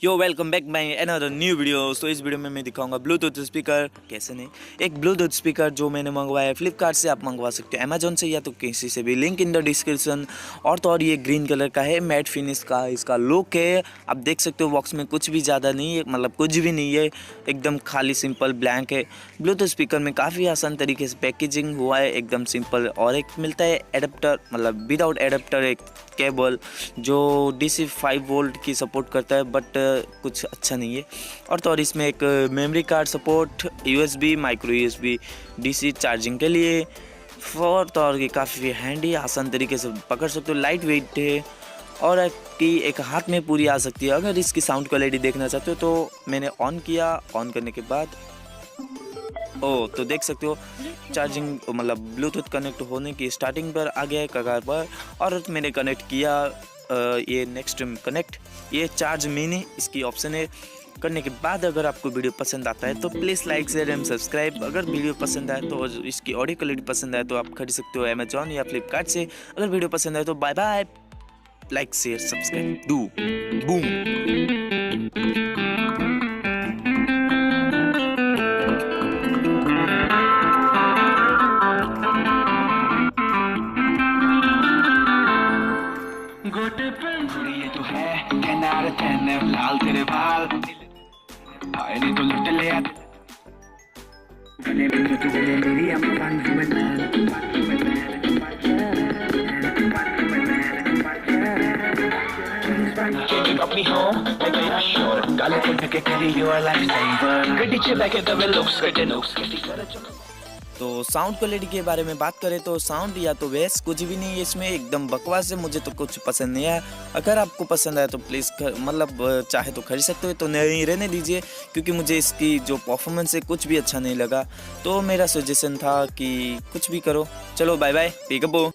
Yo welcome back my another new video. तो इस video में मैं दिखाऊंगा ब्लूटूथ स्पीकर कैसे नहीं, एक ब्लूटूथ स्पीकर जो मैंने मंगवाया है फ्लिपकार्ट से। आप मंगवा सकते हो अमेजोन से या तो किसी से भी, लिंक इन द डिस्क्रिप्शन। और तो और ये ग्रीन कलर का है, मैट फिनिश का इसका लुक है। आप देख सकते हो बॉक्स में कुछ भी ज़्यादा नहीं है, मतलब कुछ भी नहीं है, एकदम खाली सिंपल ब्लैंक है। ब्लूटूथ स्पीकर में काफ़ी आसान तरीके से पैकेजिंग हुआ है, एकदम सिंपल। और एक मिलता है एडेप्टर, मतलब विदाउट एडेप्टर एक केबल जो DC 5 वोल्ट की सपोर्ट करता है, बट कुछ अच्छा नहीं है। और तो और इसमें एक memory card support, USB, micro USB, DC charging के लिए। और तो और ये काफ़ी हैंडी, आसान तरीके से पकड़ सकते हो, लाइट वेट है और आपकी एक हाथ में पूरी आ सकती है। अगर इसकी साउंड क्वालिटी देखना चाहते हो तो मैंने ऑन किया, ऑन करने के बाद तो देख सकते हो चार्जिंग, मतलब ब्लूटूथ कनेक्ट होने की स्टार्टिंग पर आ गया है कगार पर। और मैंने कनेक्ट किया, ये नेक्स्ट कनेक्ट, ये चार्ज मिनी इसकी ऑप्शन है। करने के बाद अगर आपको वीडियो पसंद आता है तो please like share and subscribe. अगर वीडियो पसंद आए तो, इसकी ऑडियो क्वालिटी पसंद आए तो आप खरीद सकते हो अमेजॉन या फ्लिपकार्ट से। अगर वीडियो पसंद आए तो bye bye, like share subscribe do boom. ये तो है 10 out of 10 लाल तेरे बाल आए नहीं तो लुट ले गले में तू मेरी Amphan Take up me home like a shore गाले पे के carry your life saver गड्डी चे बैके दबे लुक्स कटे नुक्स तो साउंड क्वालिटी के बारे में बात करें तो साउंड या तो बेस कुछ भी नहीं है इसमें, एकदम बकवास है। मुझे तो कुछ पसंद नहीं आया। अगर आपको पसंद आया तो प्लीज़ मतलब चाहे तो खरीद सकते हो, तो नहीं रहने दीजिए, क्योंकि मुझे इसकी जो परफॉर्मेंस है कुछ भी अच्छा नहीं लगा। तो मेरा सजेशन था कि कुछ भी करो। चलो बाय बाय, पिकअप।